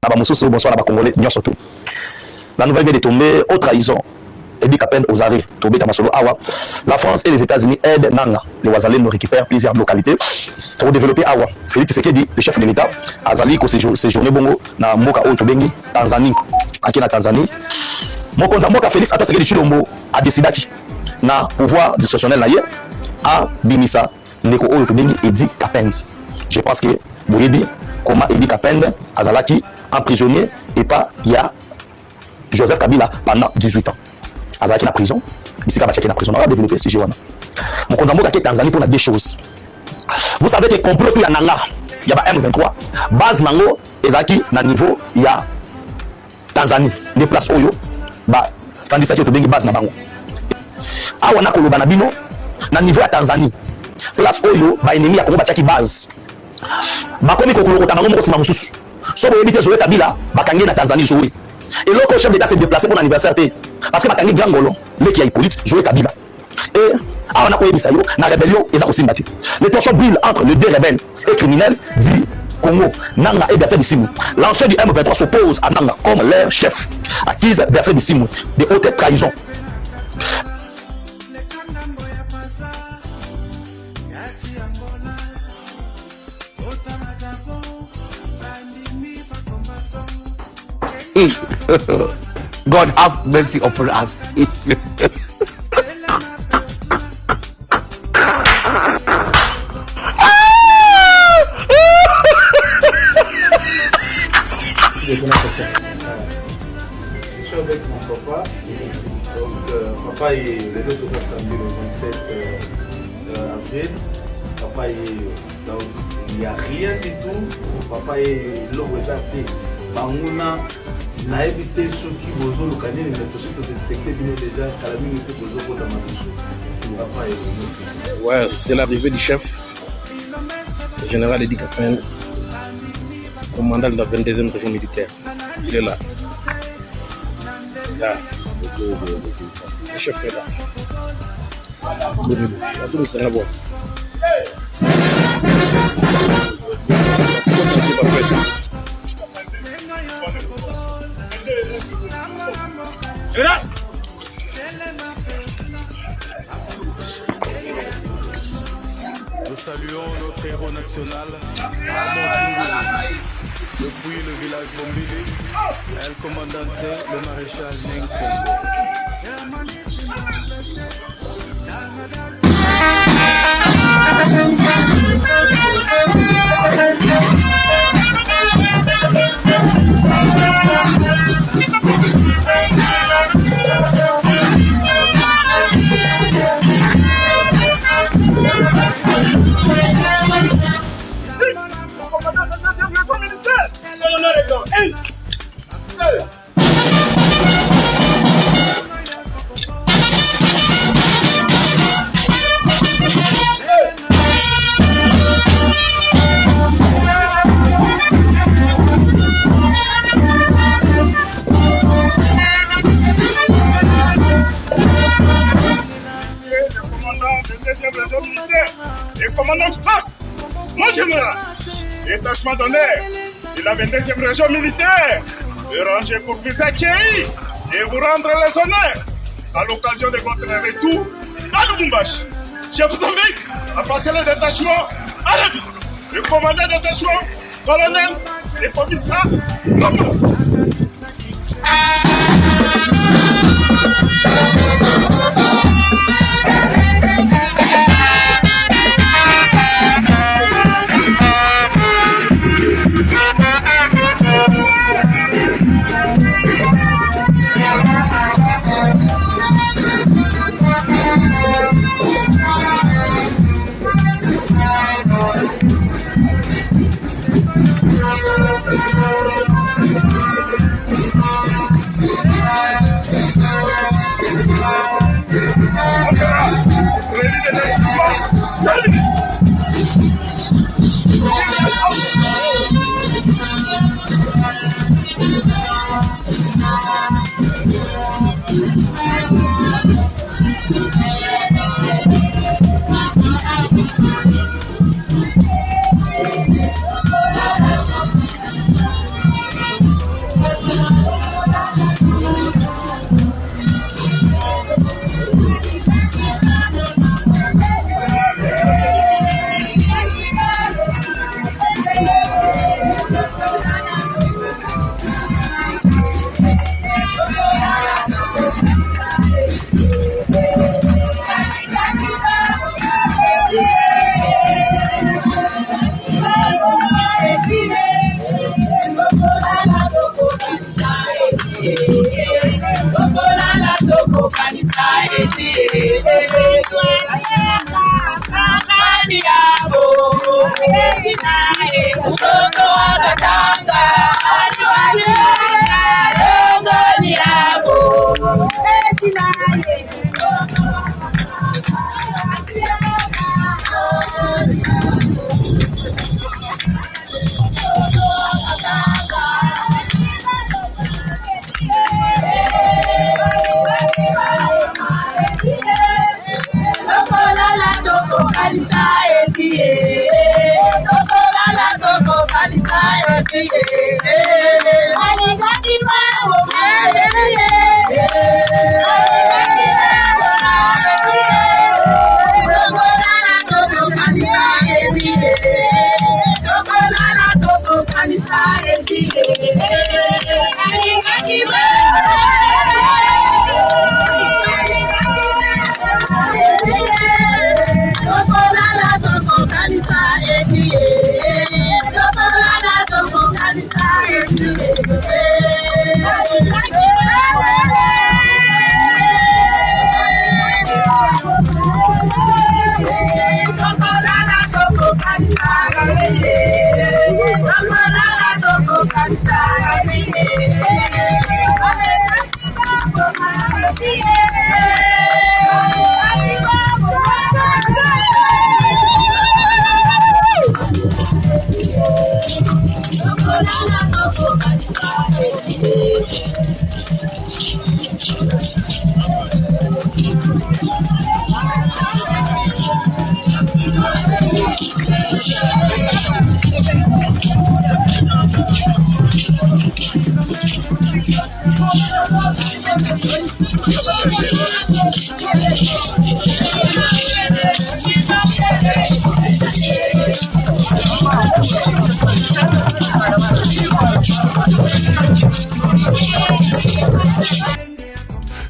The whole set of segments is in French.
bonsoir à Congolais, surtout. La nouvelle vient de tomber aux trahisons. Et dit qu'à peine aux arrêts, la France et les États-Unis aident Nanga. Les Ouazalais récupèrent plusieurs localités pour développer Awa. Félix Tshisekedi, le chef de l'État, Azali, qui séjourné Bongo, na Moka Otobengi, Tanzanie. Aki na Tanzanie. Mon compte Moka Félix Tshisekedi Chilombo a décidé na pouvoir discrétionnel à Bimisa, Neko Otobengi et dit Kapenzi. Je pense que Boyebi, comment Edi Kapende, Azalaki, emprisonné et pas il y a Joseph Kabila pendant 18 ans. Azalaki na prison, ici Kabachaki na prison, on va développer ce jeu. Mon condamné à Tanzanie pour deux choses. Vous savez que complot il y a Nanga, il y a M23, base Nango, Ezaki na niveau il y a Tanzanie, les places Oyo, bah tandis que tu base na bango. Awa na koloba na bino na niveau ya Tanzanie, place Oyo ba ennemi ya Congo bachaki base. Ba komi kokolo kotango moko sima mususu. So boyebi te Zoé Kabila bakangi na Tanzanie Zoé. Et l'autre chef d'État s'est déplacé pour l'anniversaire parce que Bakangi Grangolo, le qui a Hippolyte, Zoé Kabila. Et on a quoi Bisayo, na rébellion et ça aussi battu. Le torchon brûle entre les deux rebelles et criminels dit Congo, Nanga et Bertrand Bisimou. L'ancien du M23 s'oppose à Nanga comme leur chef, accuse Bertrand Bisimou de haute trahison. God have mercy upon us. Je suis avec mon papa. Donc, papa est le 2 assemblée le 27 avril. Papa est donc il n'y a rien du tout. Papa est l'objet Banguna. Na évité ceux qui bozo le canil mais aussi de détecter bien déjà Kalami était bozo pour la mabiso. Papa est ouais, c'est l'arrivée du chef, le général Edi Kapende, commandant de la 22e région militaire. Il est là. Là. Le chef est là. Tout le Sénégal. Nous saluons notre héros national, depuis le village Bombili, El Commandante, le maréchal Neng et commandant Strass, mon général, détachement d'honneur de la 22e région militaire, de ranger pour vous accueillir et vous rendre les honneurs à l'occasion de votre retour à Lubumbashi. Je vous invite à passer le détachement à la vie. Le commandant de détachement, colonel et commissaire Lomo.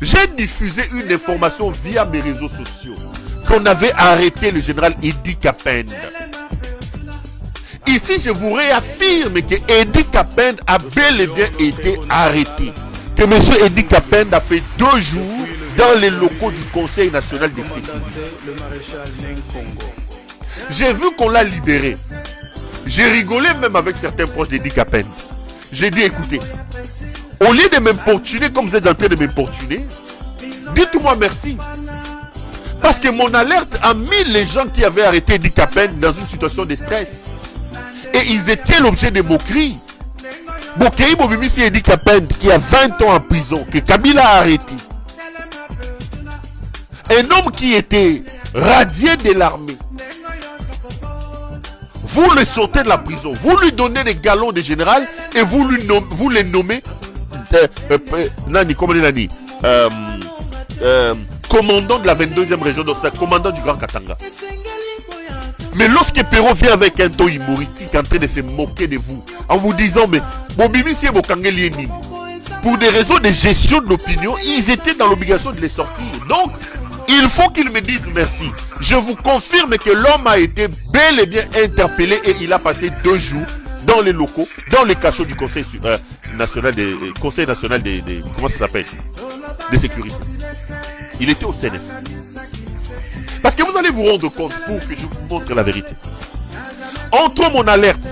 J'ai diffusé une information via mes réseaux sociaux qu'on avait arrêté le général Edi Kapende. Ici, je vous réaffirme que Edi Kapende a bel et bien été arrêté. Que M. Edi Kapende a fait 2 jours dans les locaux du Conseil national de sécurité. J'ai vu qu'on l'a libéré. J'ai rigolé même avec certains proches d'Edi Kapende. J'ai dit, écoutez, au lieu de m'importuner comme vous êtes en train de m'importuner, dites-moi merci. Parce que mon alerte a mis les gens qui avaient arrêté Edi Kapende dans une situation de stress. Et ils étaient l'objet de moqueries. Bokei Bobimisi Edi Kapende, qui a 20 ans en prison, que Kabila a arrêté. Un homme qui était radié de l'armée. Vous le sortez de la prison, vous lui donnez des galons de général et vous les nommez commandant de la 22e région d'Osta, commandant du Grand Katanga. Mais lorsque Perrault vient avec un ton humoristique en train de se moquer de vous, en vous disant, mais Bobimisi Bokangelieni, pour des raisons de gestion de l'opinion, ils étaient dans l'obligation de les sortir. Donc, il faut qu'ils me disent merci. Je vous confirme que l'homme a été bel et bien interpellé et il a passé 2 jours dans les locaux, dans les cachots du Conseil national des comment ça s'appelle, de sécurité. Il était au CNS. Parce que vous allez vous rendre compte, pour que je vous montre la vérité. Entre mon alerte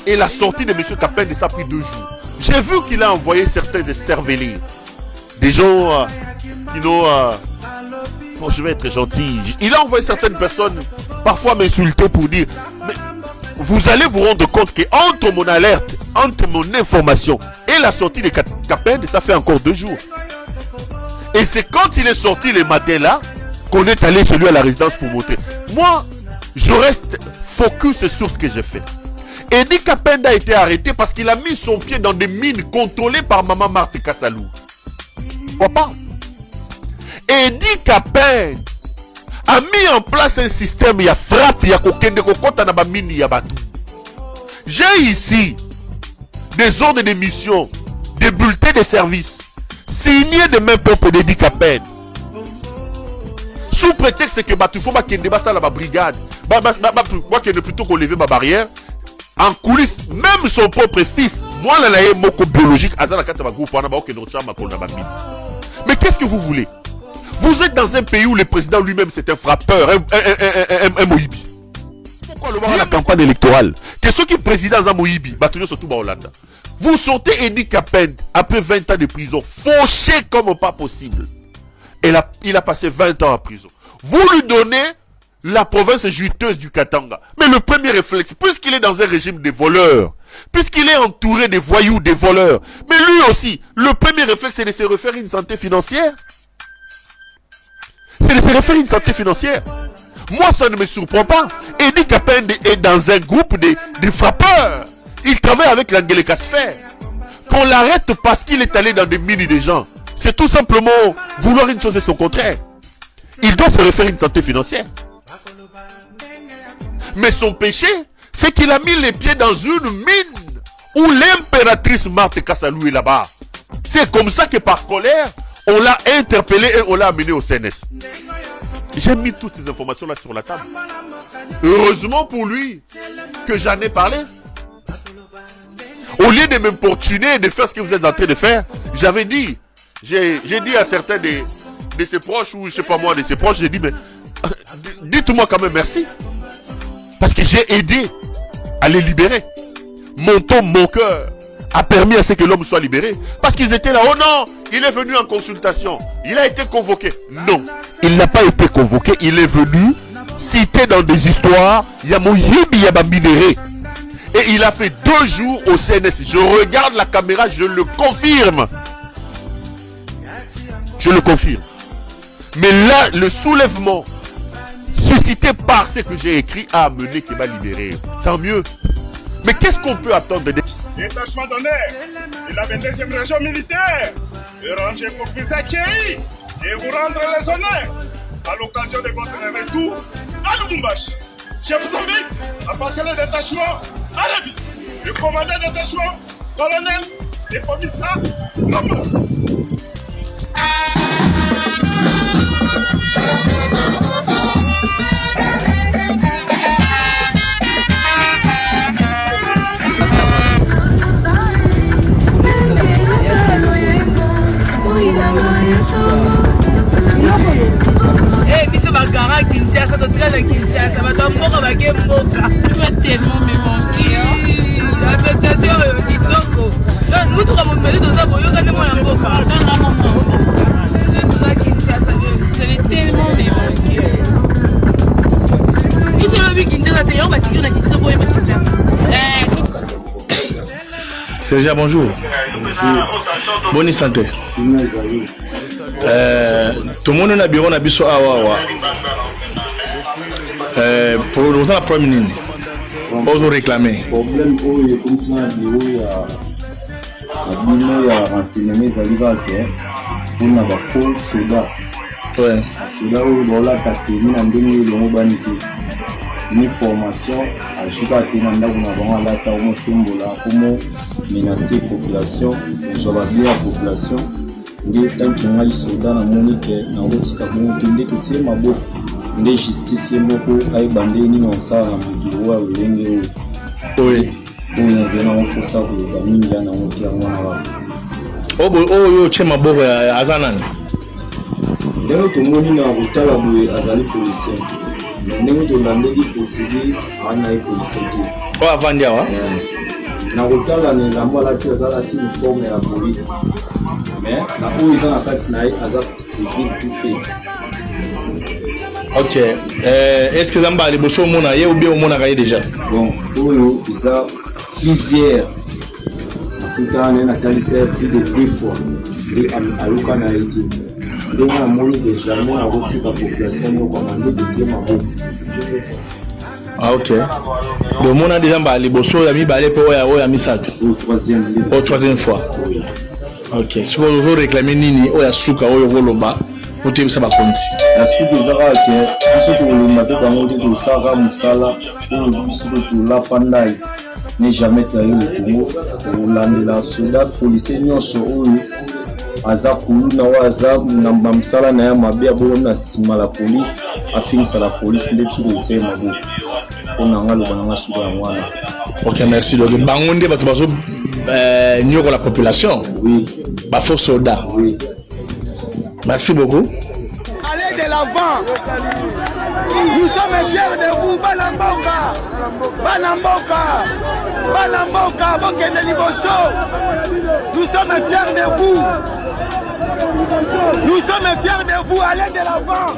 et la sortie de M. Kapende, ça a pris 2 jours. J'ai vu qu'il a envoyé certains écervelés. Des gens qui n'ont... Bon, je vais être gentil. Il a envoyé certaines personnes parfois m'insulter pour dire, mais vous allez vous rendre compte que entre mon alerte, entre mon information et la sortie de Kapende, ça fait encore 2 jours. Et c'est quand il est sorti le matin là qu'on est allé chez lui à la résidence pour montrer. Moi, je reste focus sur ce que j'ai fait. Edi Kapende a été arrêté parce qu'il a mis son pied dans des mines contrôlées par Maman Marthe Kassalou. Pourquoi pas? Edi Kapende a mis en place un système, il y a frappe, il y a kokende kokota na ba mine ya batu. J'ai ici des ordres de mission, des bulletins de service signés de même peuple d'Edi Kapende. Sous prétexte que batu faut bakende basa la brigade, moi qui ne plutôt qu'on lever ma barrière. En coulisses, même son propre fils, moi la est moko biologique, mais qu'est-ce que vous voulez? Vous êtes dans un pays où le président lui-même c'est un frappeur, un Moïbi. Pourquoi le voir à la campagne électorale? Que ceux qui président dans Moïbi, surtout en Hollande. Vous sortez Edi Kapende après 20 ans de prison, fauché comme pas possible. Et il a passé 20 ans en prison. Vous lui donnez la province juteuse du Katanga. Mais le premier réflexe, puisqu'il est dans un régime de voleurs, puisqu'il est entouré de voyous, de voleurs, mais lui aussi, le premier réflexe, c'est de se refaire une santé financière. C'est de se refaire une santé financière. Moi, ça ne me surprend pas. Edi Kapende est dans un groupe de frappeurs Il travaille avec l'Angelika Sphère. Qu'on l'arrête parce qu'il est allé dans des mines des gens. C'est tout simplement vouloir une chose et son contraire. Il doit se refaire une santé financière. Mais son péché, c'est qu'il a mis les pieds dans une mine où l'impératrice Marthe Kassalou est là-bas. C'est comme ça que par colère, on l'a interpellé et on l'a amené au CNS. J'ai mis toutes ces informations-là sur la table. Heureusement pour lui que j'en ai parlé. Au lieu de m'importuner et de faire ce que vous êtes en train de faire, j'avais dit, j'ai dit à certains de ses proches, ou je sais pas moi, de ses proches, j'ai dit, mais dites-moi quand même merci. Parce que j'ai aidé à les libérer. Mon cœur a permis à ce que l'homme soit libéré. Parce qu'ils étaient là, oh non, il est venu en consultation. Il a été convoqué. Non, il n'a pas été convoqué, il est venu citer dans des histoires, Yamoyibi Yabaminéré. Et il a fait 2 jours au CNS. Je regarde la caméra, je le confirme. Je le confirme. Mais là, le soulèvement suscité par ce que j'ai écrit a amené qu'il va libérer. Tant mieux. Mais qu'est-ce qu'on peut attendre de... Détachement d'honneur de la 22e région militaire est rangé pour vous accueillir et vous rendre les honneurs à l'occasion de votre retour à Lubumbashi. Je vous invite à passer le détachement à la vie. Le commandant de détachement, colonel et commissaire Nombre. biso bagara Kinshasa totika na Kinshasa bato mboka bake mboka tellement me manki affectation oyo kitoko donc mutuka momeli toza boyoka nde mwana mboka toza Kinshasa tellement me manki itoyobi Kinshasa te yo batiki na Kinshasa boyeba Kinshasa. Serge, bonjour. Bonne santé. Tout le monde a bureau na biso awa. Pour le temps la première ligne. Pour réclamer. Problème où comme ça bureau ya renseignement zaliva ke pour na ba faux soda. Ouais. Soda où dola katini na ndenge longo baniki. Ni formation à chuka tinanda kuna bango la tsa mo simbola como menacer population, joba bien population. Nde tanki ngai soda na monike na otika mo tinde tutie maboko. Nde justice moko ay bande ni non sa na mbiwa ulenge o. Oui. Pour zena on pour ça pour ba minga na moti ya mwana wa. Yo chema maboko ya azanani. Lelo tumoni na utala bwe azali policier. Ndenge tolandeli procédure ana epolisier. Kwa avandi awa? Na utala ni ngamba la tia zala ti uniforme ya police. Mais na oyo eza na kati na aza civil tout fait. Ok. Est-ce que Zamba les bosso mona ye ou bien au mona kaye déjà? Bon, oyo eza plusieurs. Akuta na tali faire plus de 2 fois. Et aluka na été. Donc on a monné déjà moi à reçu la population nous commander de bien mabo. Ah ok. Donc on a déjà ba les bosso ya mi ba les po ya misato. Au troisième fois. Ok. Si vous réclamer nini o ya suka o yo lomba pour te ça ba konti. La suite des ara que ce que le matin quand on dit tout ça va musala pour biso tout la pandai n'est jamais taillé le Congo pour landela soldat policier nyonso oyo azakulu na waza na msala na ya mabia bo na sima la police afinisa la police nde tu do tsema bo ona ngalo bana suka ya mwana. OK, merci. Donc bangonde bato bazo nyoko la population. Oui. Ba faux soldats. Oui. Merci beaucoup. Allez de l'avant. Nous sommes fiers de vous, Banamboka. Banamboka. Banamboka, Bokene Liboso. Nous sommes fiers de vous. Nous sommes fiers de vous, allez de l'avant.